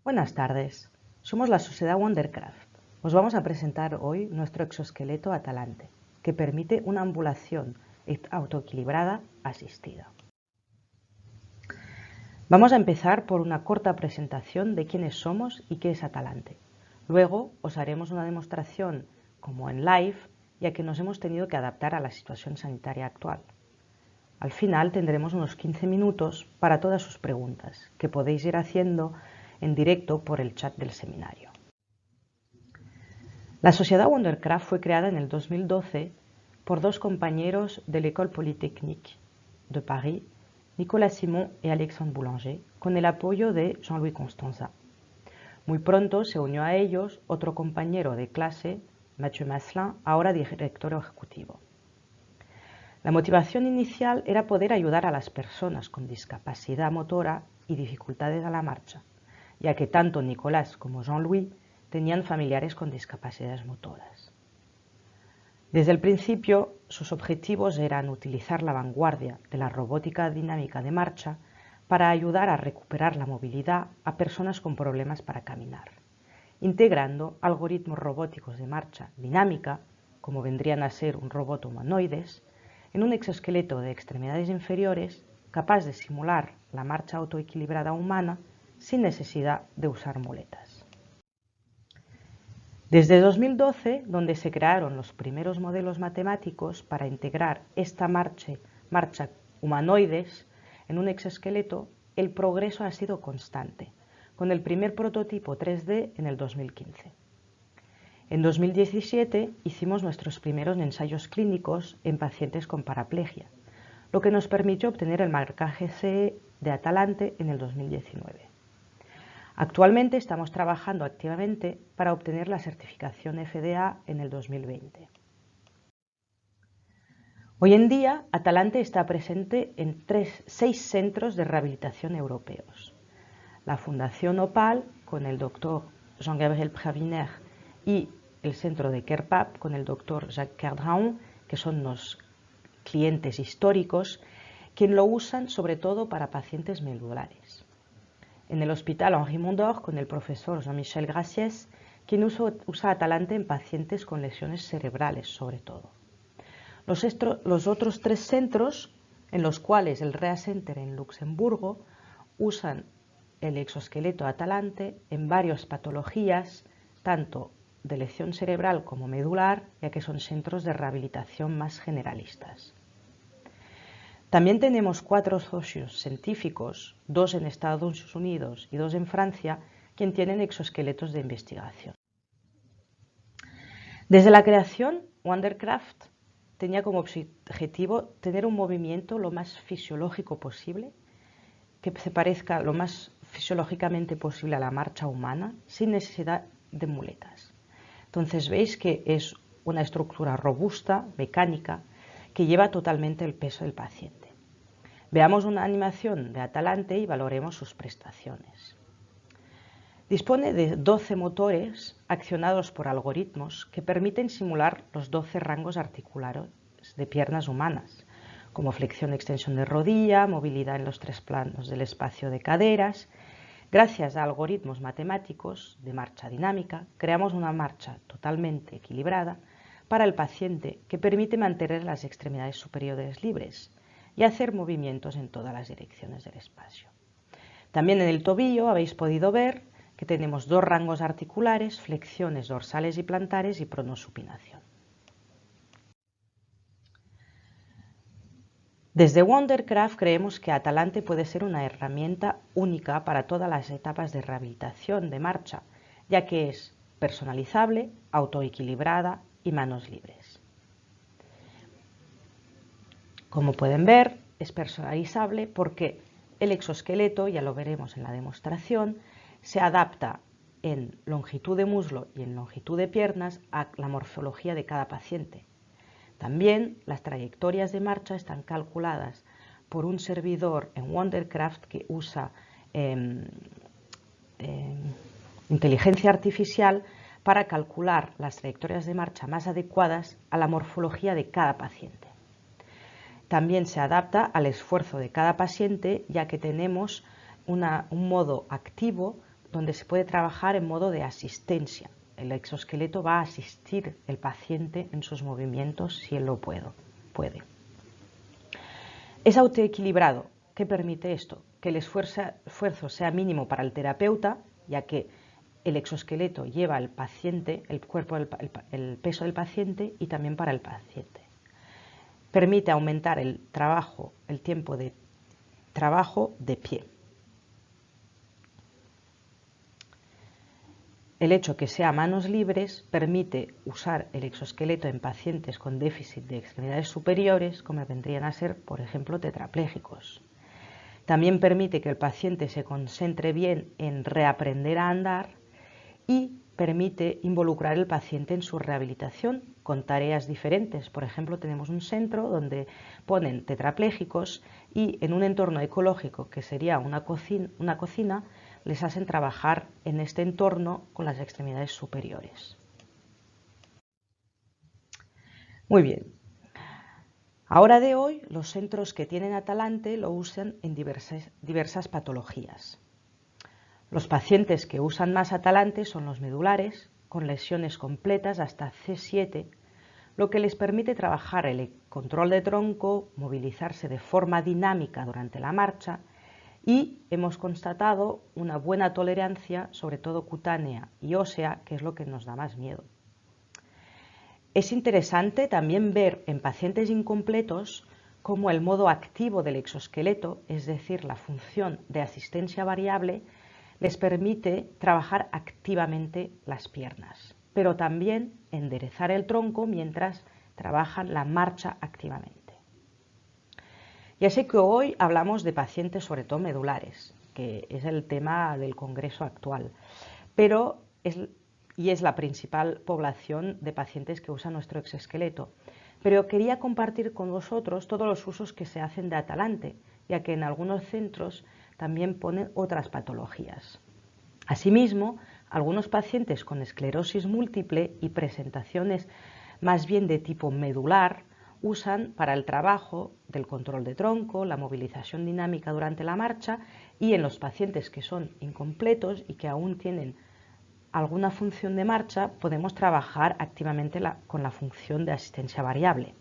Buenas tardes, somos la Sociedad Wondercraft. Os vamos a presentar hoy nuestro exoesqueleto Atalante, que permite una ambulación autoequilibrada asistida. Vamos a empezar por una corta presentación de quiénes somos y qué es Atalante. Luego os haremos una demostración como en live, ya que nos hemos tenido que adaptar a la situación sanitaria actual. Al final tendremos unos 15 minutos para todas sus preguntas, que podéis ir haciendo en directo por el chat del seminario. La Sociedad Wondercraft fue creada en el 2012 por dos compañeros de l'École Polytechnique de París, Nicolas Simon y Alexandre Boulanger, con el apoyo de Jean-Louis Constanza. Muy pronto se unió a ellos otro compañero de clase, Mathieu Maslin, ahora director ejecutivo. La motivación inicial era poder ayudar a las personas con discapacidad motora y dificultades a la marcha, ya que tanto Nicolas como Jean-Louis tenían familiares con discapacidades motoras. Desde el principio, sus objetivos eran utilizar la vanguardia de la robótica dinámica de marcha para ayudar a recuperar la movilidad a personas con problemas para caminar, integrando algoritmos robóticos de marcha dinámica, como vendrían a ser un robot humanoides, en un exoesqueleto de extremidades inferiores capaz de simular la marcha autoequilibrada humana sin necesidad de usar muletas. Desde 2012, donde se crearon los primeros modelos matemáticos para integrar esta marcha humanoides en un exoesqueleto, el progreso ha sido constante, con el primer prototipo 3D en el 2015. En 2017 hicimos nuestros primeros ensayos clínicos en pacientes con paraplegia, lo que nos permitió obtener el marcaje CE de Atalante en el 2019. Actualmente estamos trabajando activamente para obtener la certificación FDA en el 2020. Hoy en día, Atalante está presente en 6 centros de rehabilitación europeos. La Fundación Opal, con el doctor Jean-Gabriel Praviner, y el centro de CarePap, con el doctor Jacques Kerdraon, que son los clientes históricos, quien lo usan sobre todo para pacientes medulares. En el Hospital Henri Mondor, con el profesor Jean-Michel Graciès, quien usa Atalante en pacientes con lesiones cerebrales sobre todo. Los otros 3 centros, en los cuales el REA Center en Luxemburgo, usan el exoesqueleto Atalante en varias patologías, tanto de lesión cerebral como medular, ya que son centros de rehabilitación más generalistas. También tenemos 4 socios científicos, 2 en Estados Unidos y 2 en Francia, quienes tienen exoesqueletos de investigación. Desde la creación, Wondercraft tenía como objetivo tener un movimiento lo más fisiológico posible, que se parezca lo más fisiológicamente posible a la marcha humana, sin necesidad de muletas. Entonces veis que es una estructura robusta, mecánica, que lleva totalmente el peso del paciente. Veamos una animación de Atalante y valoremos sus prestaciones. Dispone de 12 motores accionados por algoritmos que permiten simular los 12 rangos articulares de piernas humanas, como flexión, extensión de rodilla, movilidad en los 3 planos del espacio de caderas. Gracias a algoritmos matemáticos de marcha dinámica, creamos una marcha totalmente equilibrada para el paciente que permite mantener las extremidades superiores libres y hacer movimientos en todas las direcciones del espacio. También en el tobillo habéis podido ver que tenemos 2 rangos articulares, flexiones dorsales y plantares y pronosupinación. Desde Wondercraft creemos que Atalante puede ser una herramienta única para todas las etapas de rehabilitación de marcha, ya que es personalizable, autoequilibrada y manos libres. Como pueden ver, es personalizable porque el exoesqueleto, ya lo veremos en la demostración, se adapta en longitud de muslo y en longitud de piernas a la morfología de cada paciente. También las trayectorias de marcha están calculadas por un servidor en Wondercraft que usa inteligencia artificial para calcular las trayectorias de marcha más adecuadas a la morfología de cada paciente. También se adapta al esfuerzo de cada paciente, ya que tenemos un modo activo donde se puede trabajar en modo de asistencia. El exoesqueleto va a asistir al paciente en sus movimientos si él lo puede. Es autoequilibrado. ¿Qué permite esto? Que el esfuerzo sea mínimo para el terapeuta, ya que el exoesqueleto lleva al paciente, el peso del paciente, y también para el paciente. Permite aumentar el tiempo de trabajo de pie. El hecho que sea a manos libres permite usar el exoesqueleto en pacientes con déficit de extremidades superiores, como vendrían a ser, por ejemplo, tetraplégicos. También permite que el paciente se concentre bien en reaprender a andar y permite involucrar al paciente en su rehabilitación con tareas diferentes. Por ejemplo, tenemos un centro donde ponen tetraplégicos y en un entorno ecológico que sería una cocina, les hacen trabajar en este entorno con las extremidades superiores. Muy bien. Ahora de hoy, los centros que tienen Atalante lo usan en diversas patologías. Los pacientes que usan más Atalante son los medulares, con lesiones completas hasta C7, lo que les permite trabajar el control de tronco, movilizarse de forma dinámica durante la marcha, y hemos constatado una buena tolerancia, sobre todo cutánea y ósea, que es lo que nos da más miedo. Es interesante también ver en pacientes incompletos cómo el modo activo del exoesqueleto, es decir, la función de asistencia variable, les permite trabajar activamente las piernas, pero también enderezar el tronco mientras trabajan la marcha activamente. Ya sé que hoy hablamos de pacientes sobre todo medulares, que es el tema del congreso actual, pero es la principal población de pacientes que usan nuestro exoesqueleto. Pero quería compartir con vosotros todos los usos que se hacen de Atalante, ya que en algunos centros también ponen otras patologías. Asimismo, algunos pacientes con esclerosis múltiple y presentaciones más bien de tipo medular usan para el trabajo del control de tronco, la movilización dinámica durante la marcha, y en los pacientes que son incompletos y que aún tienen alguna función de marcha, podemos trabajar activamente con la función de asistencia variable.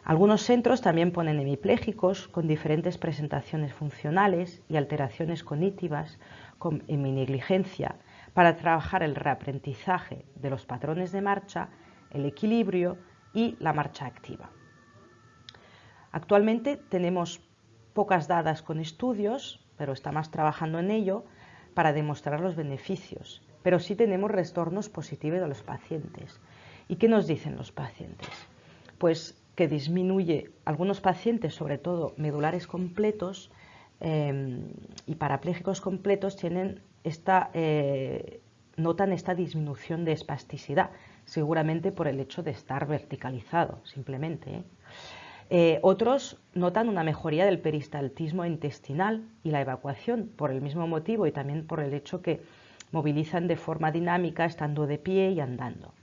Algunos centros también ponen hemiplégicos con diferentes presentaciones funcionales y alteraciones cognitivas con heminegligencia para trabajar el reaprendizaje de los patrones de marcha, el equilibrio y la marcha activa. Actualmente tenemos pocas dadas con estudios, pero estamos trabajando en ello para demostrar los beneficios, pero sí tenemos retornos positivos de los pacientes. ¿Y qué nos dicen los pacientes? Pues que disminuye algunos pacientes, sobre todo medulares completos y parapléjicos completos, notan esta disminución de espasticidad, seguramente por el hecho de estar verticalizado, simplemente. Otros notan una mejoría del peristaltismo intestinal y la evacuación por el mismo motivo y también por el hecho que movilizan de forma dinámica estando de pie y andando.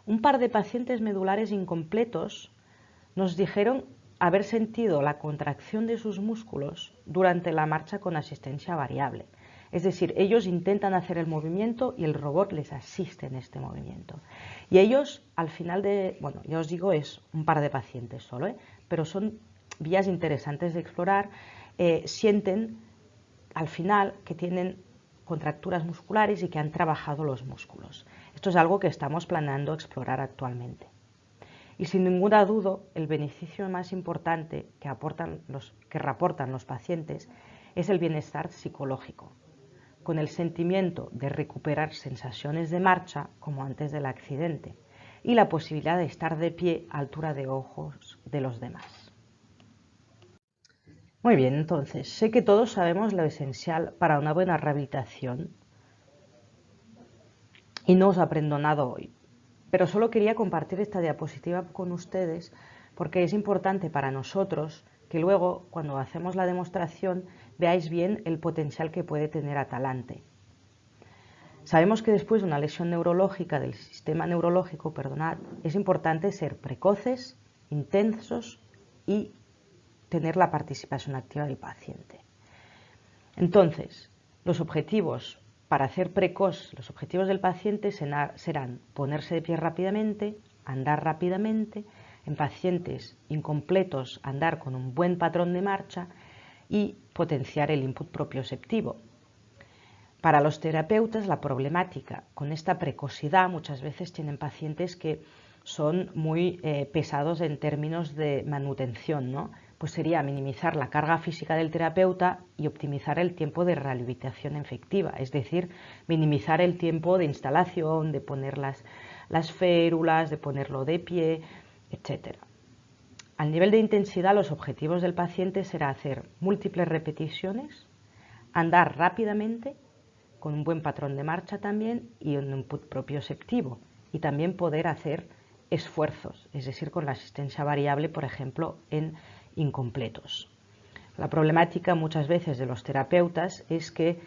Un par de pacientes medulares incompletos nos dijeron haber sentido la contracción de sus músculos durante la marcha con asistencia variable. Es decir, ellos intentan hacer el movimiento y el robot les asiste en este movimiento. Y ellos, al final ya os digo, es un par de pacientes solo, pero son vías interesantes de explorar. Sienten al final que tienen contracturas musculares y que han trabajado los músculos. Esto es algo que estamos planeando explorar actualmente. Y sin ninguna duda, el beneficio más importante que reportan los pacientes es el bienestar psicológico, con el sentimiento de recuperar sensaciones de marcha como antes del accidente y la posibilidad de estar de pie a altura de ojos de los demás. Muy bien, entonces, sé que todos sabemos lo esencial para una buena rehabilitación y no os aprendo nada hoy, pero solo quería compartir esta diapositiva con ustedes porque es importante para nosotros que luego, cuando hacemos la demostración, veáis bien el potencial que puede tener Atalante. Sabemos que después de una lesión neurológica del sistema neurológico, es importante ser precoces, intensos y tener la participación activa del paciente. Entonces, Los objetivos para hacer precoz, los objetivos del paciente serán ponerse de pie rápidamente, andar rápidamente, en pacientes incompletos andar con un buen patrón de marcha y potenciar el input propioceptivo. Para los terapeutas, la problemática con esta precocidad muchas veces tienen pacientes que son muy pesados en términos de manutención, ¿no? Pues sería minimizar la carga física del terapeuta y optimizar el tiempo de rehabilitación efectiva, es decir, minimizar el tiempo de instalación, de poner las férulas, de ponerlo de pie, etc. Al nivel de intensidad, los objetivos del paciente será hacer múltiples repeticiones, andar rápidamente, con un buen patrón de marcha también y un input propioceptivo, y también poder hacer esfuerzos, es decir, con la asistencia variable, por ejemplo, en incompletos. La problemática muchas veces de los terapeutas es que,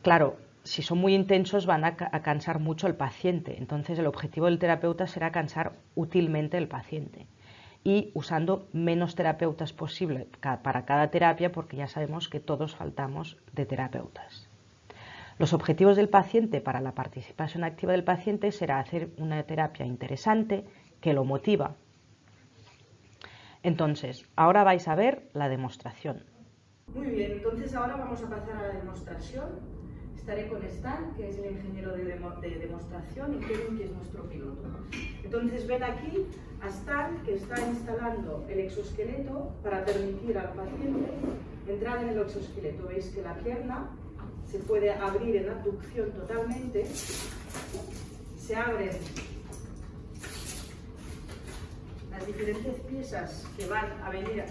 claro, si son muy intensos van a cansar mucho al paciente, entonces el objetivo del terapeuta será cansar útilmente al paciente y usando menos terapeutas posible para cada terapia, porque ya sabemos que todos faltamos de terapeutas. Los objetivos del paciente para la participación activa del paciente será hacer una terapia interesante que lo motiva. Entonces, ahora vais a ver la demostración. Muy bien, entonces ahora vamos a pasar a la demostración. Estaré con Stan, que es el ingeniero de demostración, y Kevin, que es nuestro piloto. Entonces ven aquí a Stan, que está instalando el exoesqueleto para permitir al paciente entrar en el exoesqueleto. Veis que la pierna se puede abrir en abducción totalmente, se abren las diferentes piezas que van a venir,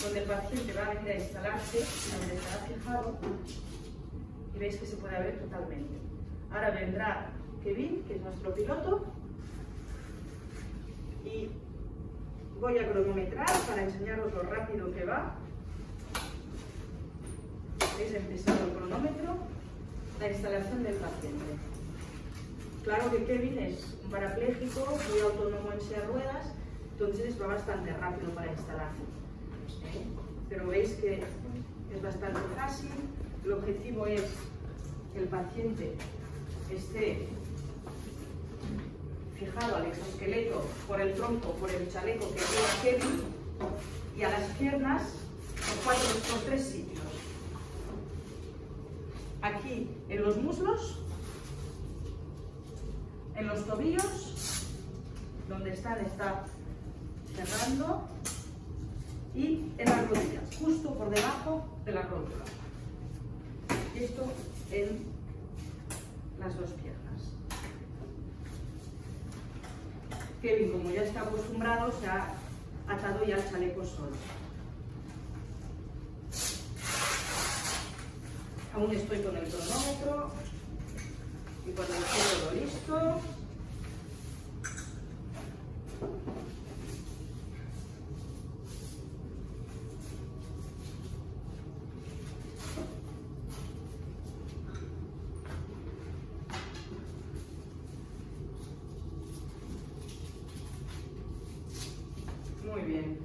donde el paciente va a venir a instalarse, donde estará fijado, y veis que se puede abrir totalmente. Ahora vendrá Kevin, que es nuestro piloto, y voy a cronometrar para enseñaros lo rápido que va. Veis, empezado el cronómetro, la instalación del paciente. Claro que Kevin es un parapléjico, muy autónomo en silla de ruedas, entonces va bastante rápido para instalarse. Pero veis que es bastante fácil. El objetivo es que el paciente esté fijado al exoesqueleto por el tronco, por el chaleco que lleva Kevin, y a las piernas por 3 sitios. Aquí en los muslos, en los tobillos, donde está cerrando, y en las rodillas, justo por debajo de la rótula. Esto en las 2 piernas. Kevin, como ya está acostumbrado, se ha atado ya el chaleco solo. Aún estoy con el cronómetro y cuando esté todo listo. Muy bien.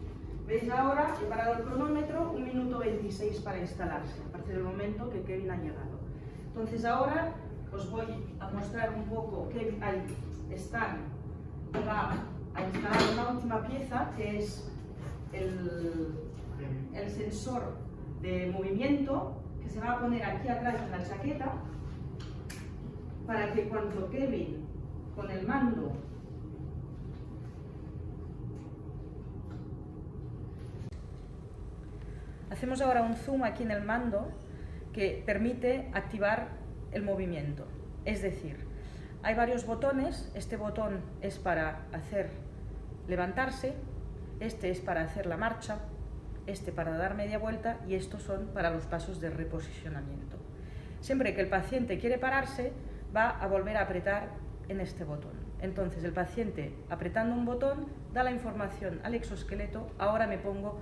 ¿Veis ahora? He parado el cronómetro, 1 minuto 26 para instalarse, a partir del momento que Kevin ha llegado. Entonces ahora os voy a mostrar un poco que Stan va a instalar una última pieza, que es el sensor de movimiento, que se va a poner aquí atrás en la chaqueta, para que cuando Kevin, con el mando, hacemos ahora un zoom aquí en el mando que permite activar el movimiento. Es decir, hay varios botones. Este botón es para hacer levantarse, este es para hacer la marcha, este para dar media vuelta y estos son para los pasos de reposicionamiento. Siempre que el paciente quiere pararse, va a volver a apretar en este botón. Entonces el paciente, apretando un botón, da la información al exoesqueleto: ahora me pongo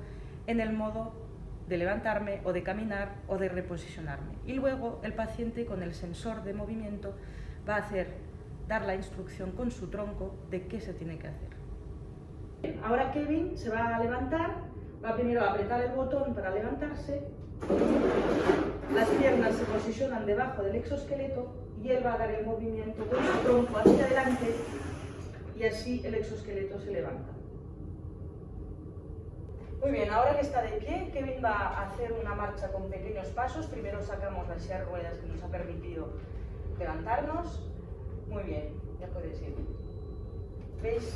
en el modo de levantarme o de caminar o de reposicionarme. Y luego el paciente, con el sensor de movimiento, va a dar la instrucción con su tronco de qué se tiene que hacer. Ahora Kevin se va a levantar, va primero a apretar el botón para levantarse Las piernas se posicionan debajo del exoesqueleto y él va a dar el movimiento con su tronco hacia adelante y así el exoesqueleto se levanta. Muy bien, ahora que está de pie, Kevin va a hacer una marcha con pequeños pasos. Primero sacamos la silla de ruedas que nos ha permitido levantarnos. Muy bien, ya puedes ir. ¿Veis?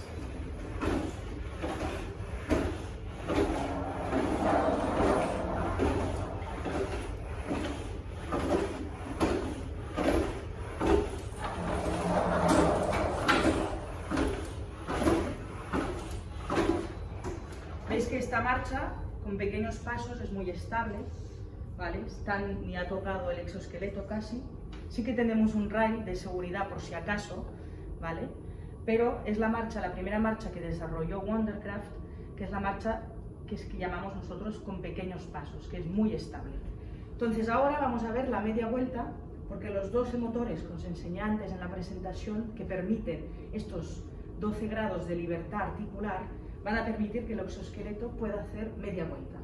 Veis que esta marcha, con pequeños pasos, es muy estable, ¿vale? Ni ha tocado el exoesqueleto casi. Sí que tenemos un rail de seguridad por si acaso, ¿vale? Pero es la primera marcha que desarrolló Wondercraft, que es la marcha que llamamos nosotros con pequeños pasos, que es muy estable. Entonces ahora vamos a ver la media vuelta, porque los 12 motores que os enseñé antes en la presentación, que permiten estos 12 grados de libertad articular, van a permitir que el exoesqueleto pueda hacer media vuelta.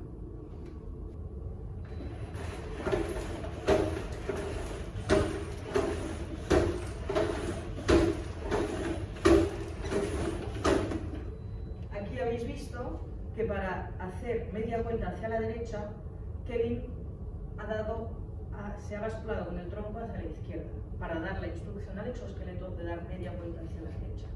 Aquí habéis visto que para hacer media vuelta hacia la derecha, Kevin se ha basculado con el tronco hacia la izquierda, para dar la instrucción al exoesqueleto de dar media vuelta hacia la derecha.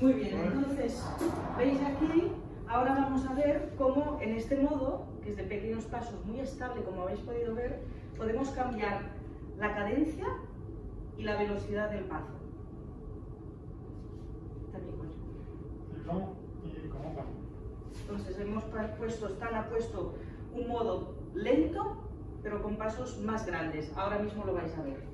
Muy bien, entonces, veis aquí, ahora vamos a ver cómo en este modo, que es de pequeños pasos, muy estable, como habéis podido ver, podemos cambiar la cadencia y la velocidad del paso. Entonces Stan ha puesto un modo lento, pero con pasos más grandes. Ahora mismo lo vais a ver.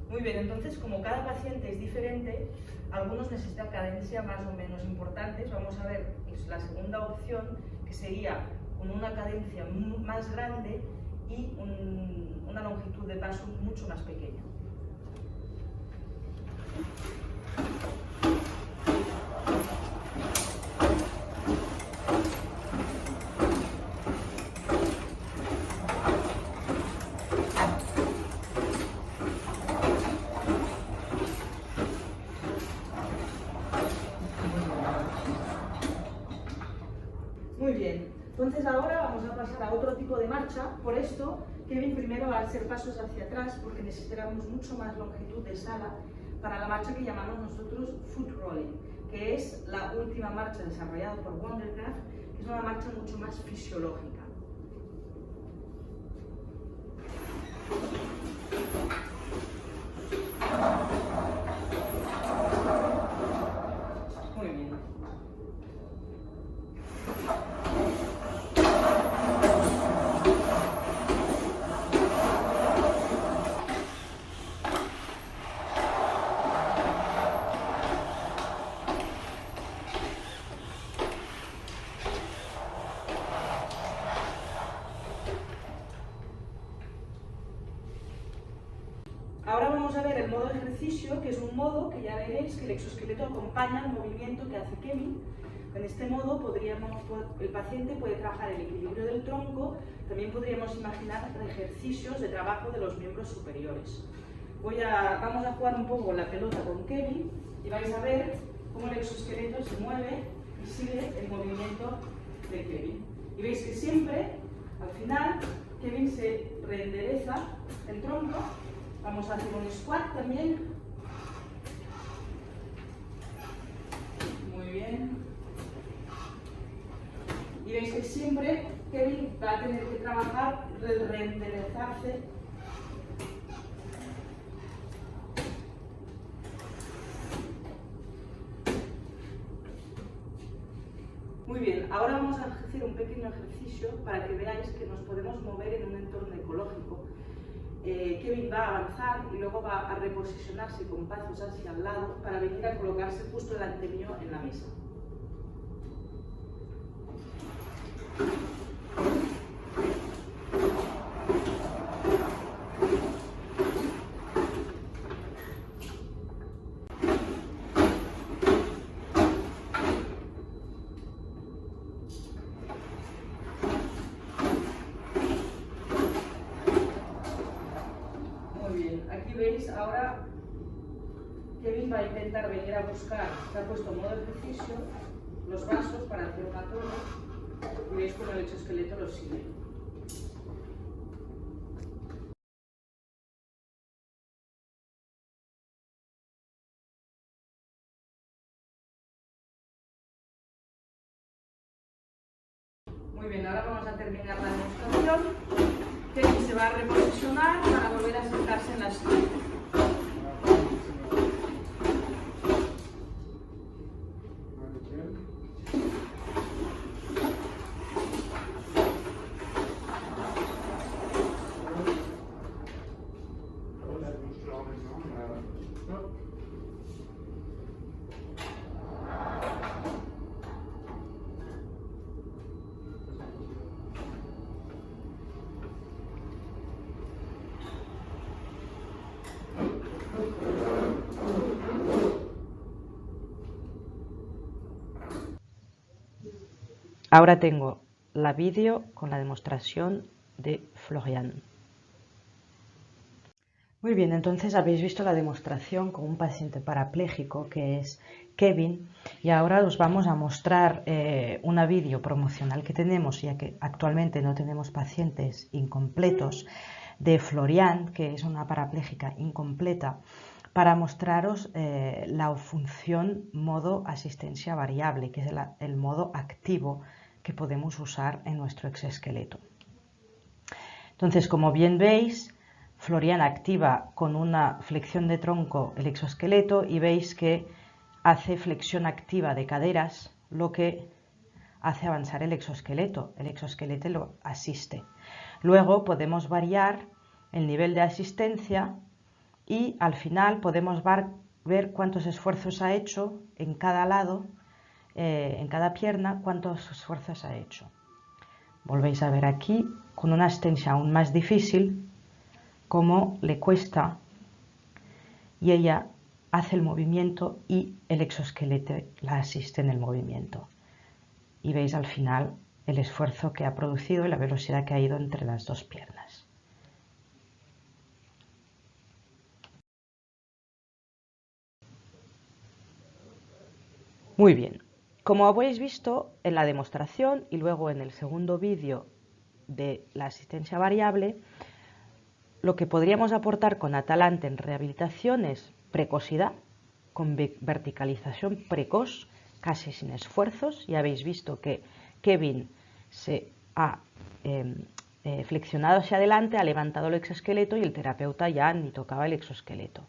Muy bien, entonces como cada paciente es diferente, algunos necesitan cadencia más o menos importantes. Vamos a ver la segunda opción, que sería con una cadencia más grande y una longitud de paso mucho más pequeña. Muy bien, entonces ahora vamos a pasar a otro tipo de marcha. Por esto, Kevin primero va a hacer pasos hacia atrás porque necesitamos mucho más longitud de sala para la marcha que llamamos nosotros foot rolling, que es la última marcha desarrollada por Wondercraft, que es una marcha mucho más fisiológica. Muy bien. Ahora vamos a ver el modo ejercicio, que es un modo que ya veréis que el exoesqueleto acompaña el movimiento que hace Kevin. En este modo el paciente puede trabajar el equilibrio del tronco, también podríamos imaginar ejercicios de trabajo de los miembros superiores. Vamos a jugar un poco la pelota con Kevin y vais a ver cómo el exoesqueleto se mueve y sigue el movimiento de Kevin. Y veis que siempre, al final, Kevin se reendereza el tronco. Vamos a hacer un squat también. Muy bien. Y veis que siempre Kevin va a tener que trabajar el reenderezarse. Muy bien, ahora vamos a hacer un pequeño ejercicio para que veáis que nos podemos mover en un entorno ecológico. Kevin va a avanzar y luego va a reposicionarse con pasos hacia el lado para venir a colocarse justo delante mío en la mesa. Aquí veis ahora Kevin va a intentar venir a buscar, se ha puesto en modo ejercicio, los vasos para hacer una torre y veis cómo el exoesqueleto lo sigue. Muy bien, ahora vamos a terminar la demostración. Kevin se va a reposicionar para volver a sentarse en la silla. Ahora tengo la vídeo con la demostración de Florian. Muy bien, entonces habéis visto la demostración con un paciente parapléjico que es Kevin, y ahora os vamos a mostrar una vídeo promocional que tenemos, ya que actualmente no tenemos pacientes incompletos, de Florian, que es una parapléjica incompleta, para mostraros la función modo asistencia variable, que es el modo activo que podemos usar en nuestro exoesqueleto. Entonces, como bien veis, Florian activa con una flexión de tronco el exoesqueleto y veis que hace flexión activa de caderas, lo que hace avanzar el exoesqueleto lo asiste. Luego podemos variar el nivel de asistencia y al final podemos ver cuántos esfuerzos ha hecho en cada lado, en cada pierna, cuántos esfuerzos ha hecho. Volvéis a ver aquí, con una asistencia aún más difícil, cómo le cuesta, y ella hace el movimiento y el exoesqueleto la asiste en el movimiento. Y veis al final el esfuerzo que ha producido y la velocidad que ha ido entre las dos piernas. Muy bien, como habéis visto en la demostración y luego en el segundo vídeo de la asistencia variable, lo que podríamos aportar con Atalante en rehabilitación es precocidad, con verticalización precoz, casi sin esfuerzos. Ya habéis visto que Kevin se ha flexionado hacia adelante, ha levantado el exoesqueleto y el terapeuta ya ni tocaba el exoesqueleto.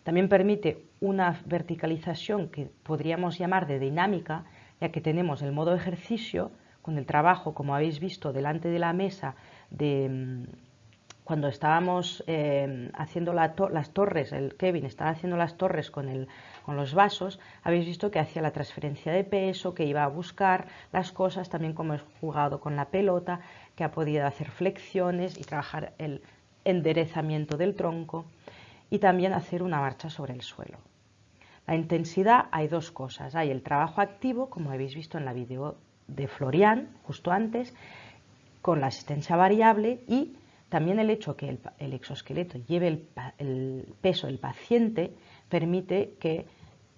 También permite una verticalización que podríamos llamar de dinámica, ya que tenemos el modo ejercicio con el trabajo, como habéis visto, delante de la mesa cuando estábamos haciendo las torres, el Kevin estaba haciendo las torres con los vasos, habéis visto que hacía la transferencia de peso, que iba a buscar las cosas, también como he jugado con la pelota, que ha podido hacer flexiones y trabajar el enderezamiento del tronco y también hacer una marcha sobre el suelo. La intensidad, hay dos cosas, hay el trabajo activo, como habéis visto en la vídeo de Florian, justo antes, con la asistencia variable, y también el hecho que el exoesqueleto lleve el peso del paciente permite que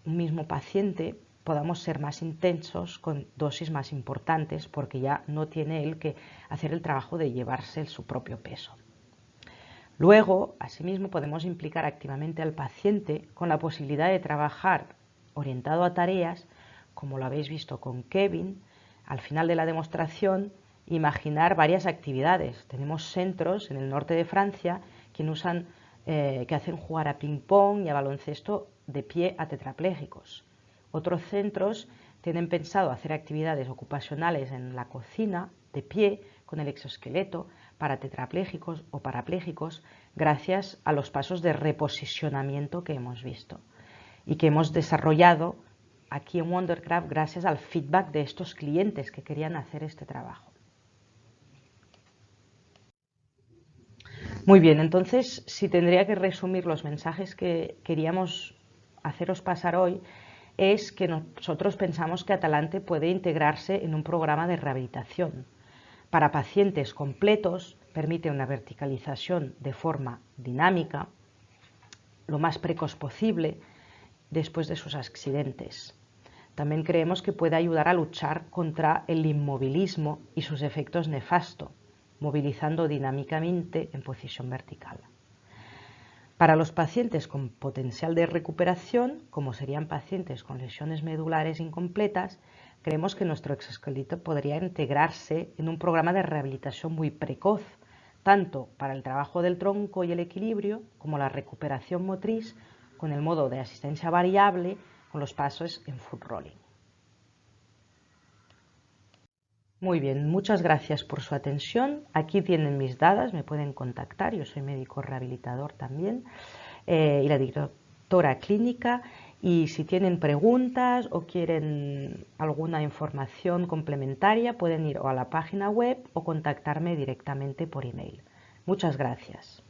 un mismo paciente podamos ser más intensos con dosis más importantes, porque ya no tiene él que hacer el trabajo de llevarse su propio peso. Luego, asimismo, podemos implicar activamente al paciente con la posibilidad de trabajar orientado a tareas, como lo habéis visto con Kevin. Al final de la demostración, imaginar varias actividades. Tenemos centros en el norte de Francia que hacen jugar a ping-pong y a baloncesto de pie a tetraplégicos. Otros centros tienen pensado hacer actividades ocupacionales en la cocina, de pie, con el exoesqueleto, para tetrapléjicos o parapléjicos, gracias a los pasos de reposicionamiento que hemos visto y que hemos desarrollado aquí en Wondercraft gracias al feedback de estos clientes que querían hacer este trabajo. Muy bien, entonces, si tendría que resumir los mensajes que queríamos haceros pasar hoy, es que nosotros pensamos que Atalante puede integrarse en un programa de rehabilitación. Para pacientes completos permite una verticalización de forma dinámica, lo más precoz posible después de sus accidentes. También creemos que puede ayudar a luchar contra el inmovilismo y sus efectos nefastos, movilizando dinámicamente en posición vertical. Para los pacientes con potencial de recuperación, como serían pacientes con lesiones medulares incompletas, creemos que nuestro exoesqueleto podría integrarse en un programa de rehabilitación muy precoz, tanto para el trabajo del tronco y el equilibrio, como la recuperación motriz, con el modo de asistencia variable, con los pasos en foot rolling. Muy bien, muchas gracias por su atención. Aquí tienen mis datos, me pueden contactar, yo soy médico rehabilitador también y la directora clínica. Y si tienen preguntas o quieren alguna información complementaria, pueden ir o a la página web o contactarme directamente por email. Muchas gracias.